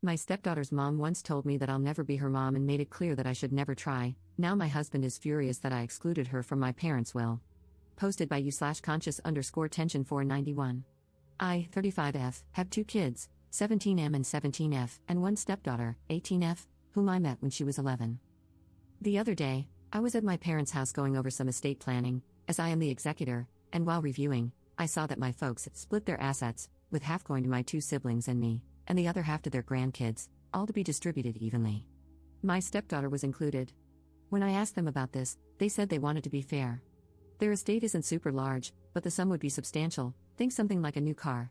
My stepdaughter's mom once told me that I'll never be her mom and made it clear that I should never try. Now my husband is furious that I excluded her from my parents' will. Posted by you/conscious_tension 491. I, 35F, have 2 kids, 17M and 17F, and one stepdaughter, 18F, whom I met when she was 11. The other day, I was at my parents' house going over some estate planning, as I am the executor, and while reviewing, I saw that my folks had split their assets, with half going to my 2 siblings and me, and the other half to their grandkids, all to be distributed evenly. My stepdaughter was included. When I asked them about this, they said they wanted to be fair. Their estate isn't super large, but the sum would be substantial, think something like a new car.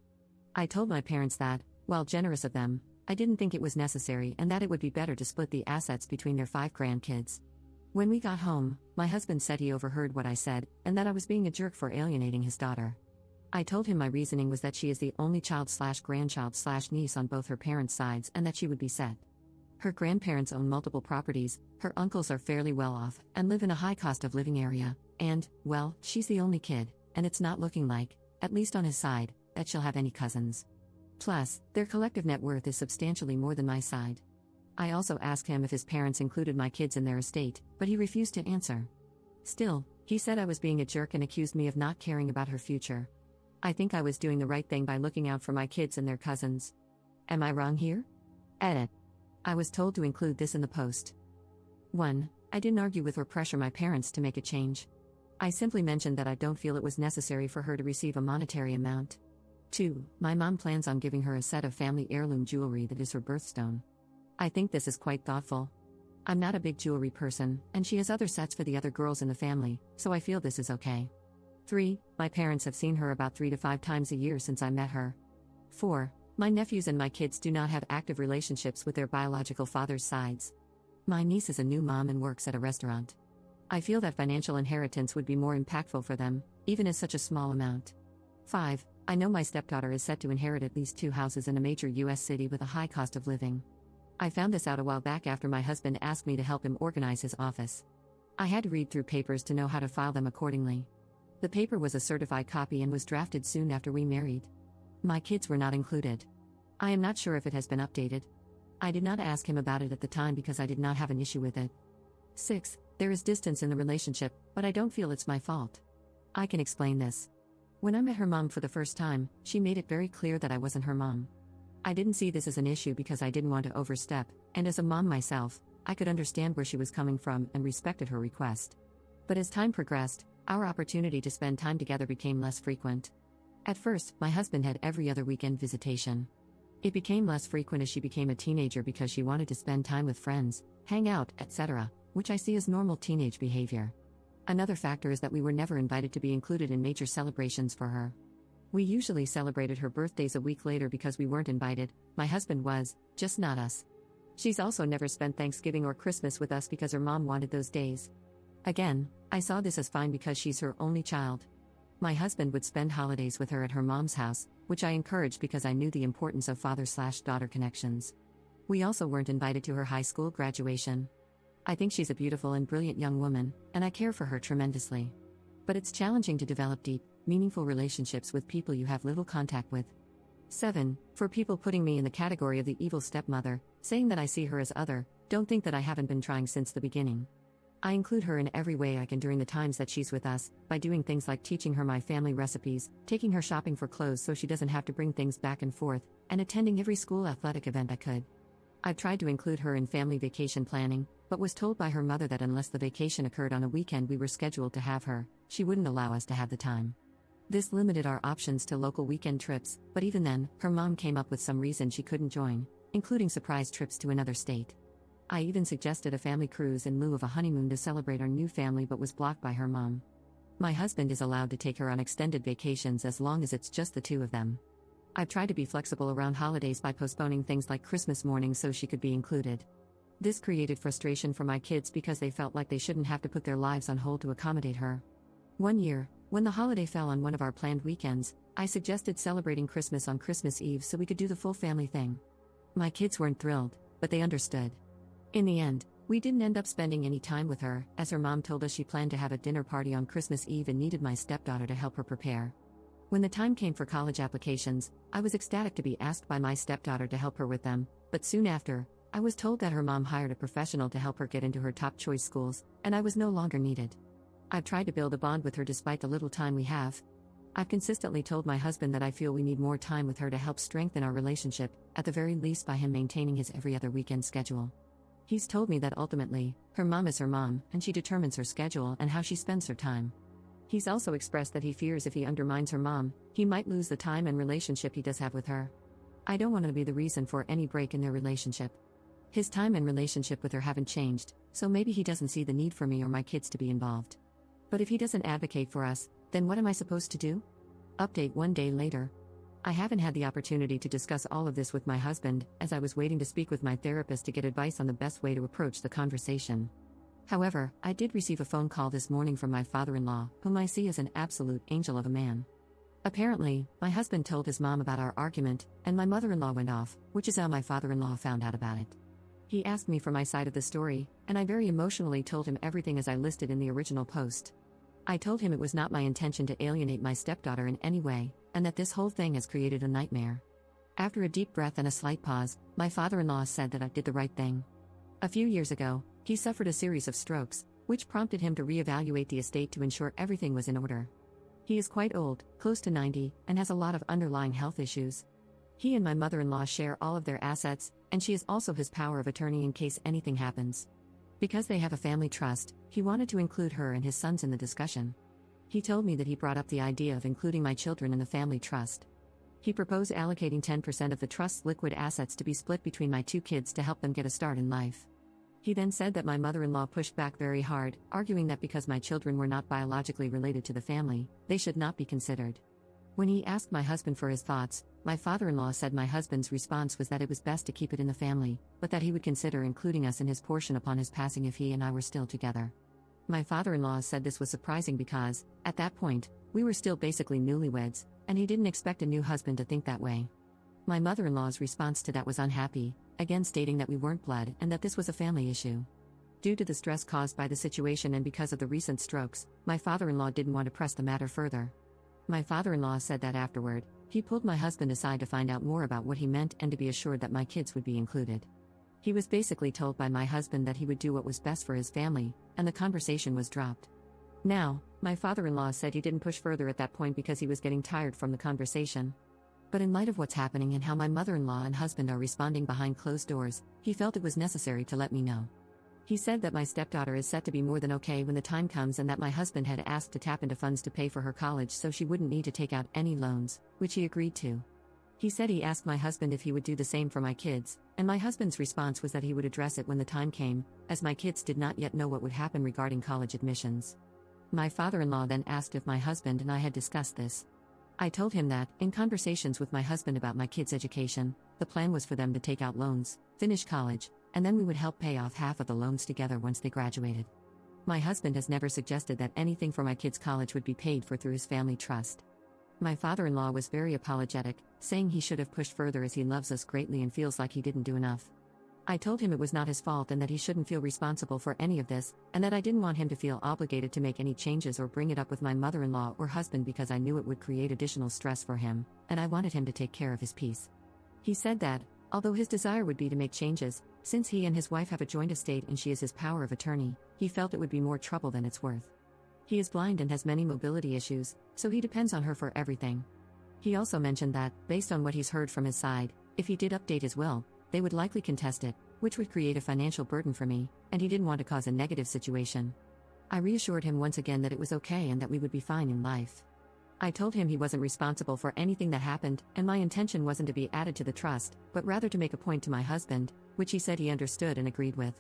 I told my parents that, while generous of them, I didn't think it was necessary and that it would be better to split the assets between their 5 grandkids. When we got home, my husband said he overheard what I said, and that I was being a jerk for alienating his daughter. I told him my reasoning was that she is the only child/grandchild/niece on both her parents' sides and that she would be set. Her grandparents own multiple properties, her uncles are fairly well off and live in a high cost of living area, and, well, she's the only kid, and it's not looking like, at least on his side, that she'll have any cousins. Plus, their collective net worth is substantially more than my side. I also asked him if his parents included my kids in their estate, but he refused to answer. Still, he said I was being a jerk and accused me of not caring about her future. I think I was doing the right thing by looking out for my kids and their cousins. Am I wrong here? Edit. I was told to include this in the post. 1. I didn't argue with or pressure my parents to make a change. I simply mentioned that I don't feel it was necessary for her to receive a monetary amount. 2. My mom plans on giving her a set of family heirloom jewelry that is her birthstone. I think this is quite thoughtful. I'm not a big jewelry person, and she has other sets for the other girls in the family, so I feel this is okay. 3. My parents have seen her about 3 to 5 times a year since I met her. 4. My nephews and my kids do not have active relationships with their biological father's sides. My niece is a new mom and works at a restaurant. I feel that financial inheritance would be more impactful for them, even as such a small amount. 5. I know my stepdaughter is set to inherit at least 2 houses in a major U.S. city with a high cost of living. I found this out a while back after my husband asked me to help him organize his office. I had to read through papers to know how to file them accordingly. The paper was a certified copy and was drafted soon after we married. My kids were not included. I am not sure if it has been updated. I did not ask him about it at the time because I did not have an issue with it. 6. There is distance in the relationship, but I don't feel it's my fault. I can explain this. When I met her mom for the first time, she made it very clear that I wasn't her mom. I didn't see this as an issue because I didn't want to overstep, and as a mom myself, I could understand where she was coming from and respected her request. But as time progressed, our opportunity to spend time together became less frequent. At first, my husband had every other weekend visitation. It became less frequent as she became a teenager because she wanted to spend time with friends, hang out, etc., which I see as normal teenage behavior. Another factor is that we were never invited to be included in major celebrations for her. We usually celebrated her birthdays a week later because we weren't invited, my husband was, just not us. She's also never spent Thanksgiving or Christmas with us because her mom wanted those days. Again, I saw this as fine because she's her only child. My husband would spend holidays with her at her mom's house, which I encouraged because I knew the importance of father/daughter connections. We also weren't invited to her high school graduation. I think she's a beautiful and brilliant young woman, and I care for her tremendously. But it's challenging to develop deep, meaningful relationships with people you have little contact with. 7. For people putting me in the category of the evil stepmother, saying that I see her as other, don't think that I haven't been trying since the beginning. I include her in every way I can during the times that she's with us, by doing things like teaching her my family recipes, taking her shopping for clothes so she doesn't have to bring things back and forth, and attending every school athletic event I could. I've tried to include her in family vacation planning, but was told by her mother that unless the vacation occurred on a weekend we were scheduled to have her, she wouldn't allow us to have the time. This limited our options to local weekend trips, but even then, her mom came up with some reason she couldn't join, including surprise trips to another state. I even suggested a family cruise in lieu of a honeymoon to celebrate our new family but was blocked by her mom. My husband is allowed to take her on extended vacations as long as it's just the 2 of them. I've tried to be flexible around holidays by postponing things like Christmas morning so she could be included. This created frustration for my kids because they felt like they shouldn't have to put their lives on hold to accommodate her. One year, when the holiday fell on one of our planned weekends, I suggested celebrating Christmas on Christmas Eve so we could do the full family thing. My kids weren't thrilled, but they understood. In the end, we didn't end up spending any time with her, as her mom told us she planned to have a dinner party on Christmas Eve and needed my stepdaughter to help her prepare. When the time came for college applications, I was ecstatic to be asked by my stepdaughter to help her with them, But soon after, I was told that her mom hired a professional to help her get into her top choice schools, and I was no longer needed. I've tried to build a bond with her despite the little time we have. I've consistently told my husband that I feel we need more time with her to help strengthen our relationship, at the very least by him maintaining his every other weekend schedule. He's told me that ultimately, her mom is her mom, and she determines her schedule and how she spends her time. He's also expressed that he fears if he undermines her mom, he might lose the time and relationship he does have with her. I don't want to be the reason for any break in their relationship. His time and relationship with her haven't changed, so maybe he doesn't see the need for me or my kids to be involved. But if he doesn't advocate for us, then what am I supposed to do? Update 1 day later. I haven't had the opportunity to discuss all of this with my husband, as I was waiting to speak with my therapist to get advice on the best way to approach the conversation. However, I did receive a phone call this morning from my father-in-law, whom I see as an absolute angel of a man. Apparently, my husband told his mom about our argument, and my mother-in-law went off, which is how my father-in-law found out about it. He asked me for my side of the story, and I very emotionally told him everything as I listed in the original post. I told him it was not my intention to alienate my stepdaughter in any way, and that this whole thing has created a nightmare. After a deep breath and a slight pause, my father-in-law said that I did the right thing. A few years ago, he suffered a series of strokes, which prompted him to reevaluate the estate to ensure everything was in order. He is quite old, close to 90, and has a lot of underlying health issues. He and my mother-in-law share all of their assets, and she is also his power of attorney in case anything happens. Because they have a family trust, he wanted to include her and his sons in the discussion. He told me that he brought up the idea of including my children in the family trust. He proposed allocating 10% of the trust's liquid assets to be split between my 2 kids to help them get a start in life. He then said that my mother-in-law pushed back very hard, arguing that because my children were not biologically related to the family, they should not be considered. When he asked my husband for his thoughts, my father-in-law said my husband's response was that it was best to keep it in the family, but that he would consider including us in his portion upon his passing if he and I were still together. My father-in-law said this was surprising because, at that point, we were still basically newlyweds, and he didn't expect a new husband to think that way. My mother-in-law's response to that was unhappy, again stating that we weren't blood and that this was a family issue. Due to the stress caused by the situation and because of the recent strokes, my father-in-law didn't want to press the matter further. My father-in-law said that afterward, he pulled my husband aside to find out more about what he meant and to be assured that my kids would be included. He was basically told by my husband that he would do what was best for his family, and the conversation was dropped. Now, my father-in-law said he didn't push further at that point because he was getting tired from the conversation. But in light of what's happening and how my mother-in-law and husband are responding behind closed doors, he felt it was necessary to let me know. He said that my stepdaughter is set to be more than okay when the time comes and that my husband had asked to tap into funds to pay for her college so she wouldn't need to take out any loans, which he agreed to. He said he asked my husband if he would do the same for my kids, and my husband's response was that he would address it when the time came, as my kids did not yet know what would happen regarding college admissions. My father-in-law then asked if my husband and I had discussed this. I told him that, in conversations with my husband about my kids' education, the plan was for them to take out loans, finish college, and then we would help pay off half of the loans together once they graduated. My husband has never suggested that anything for my kids' college would be paid for through his family trust. My father-in-law was very apologetic, saying he should have pushed further as he loves us greatly and feels like he didn't do enough. I told him it was not his fault and that he shouldn't feel responsible for any of this, and that I didn't want him to feel obligated to make any changes or bring it up with my mother-in-law or husband because I knew it would create additional stress for him, and I wanted him to take care of his peace. He said that, although his desire would be to make changes, since he and his wife have a joint estate and she is his power of attorney, he felt it would be more trouble than it's worth. He is blind and has many mobility issues, so he depends on her for everything. He also mentioned that, based on what he's heard from his side, if he did update his will, they would likely contest it, which would create a financial burden for me, and he didn't want to cause a negative situation. I reassured him once again that it was okay and that we would be fine in life. I told him he wasn't responsible for anything that happened, and my intention wasn't to be added to the trust, but rather to make a point to my husband, which he said he understood and agreed with.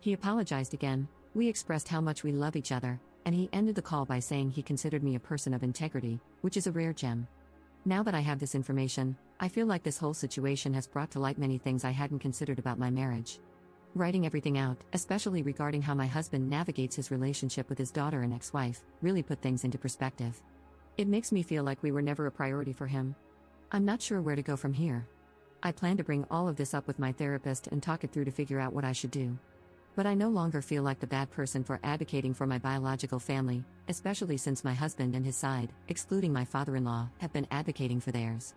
He apologized again, we expressed how much we love each other, and he ended the call by saying he considered me a person of integrity, which is a rare gem. Now that I have this information, I feel like this whole situation has brought to light many things I hadn't considered about my marriage. Writing everything out, especially regarding how my husband navigates his relationship with his daughter and ex-wife, really put things into perspective. It makes me feel like we were never a priority for him. I'm not sure where to go from here. I plan to bring all of this up with my therapist and talk it through to figure out what I should do. But I no longer feel like the bad person for advocating for my biological family, especially since my husband and his side, excluding my father-in-law, have been advocating for theirs.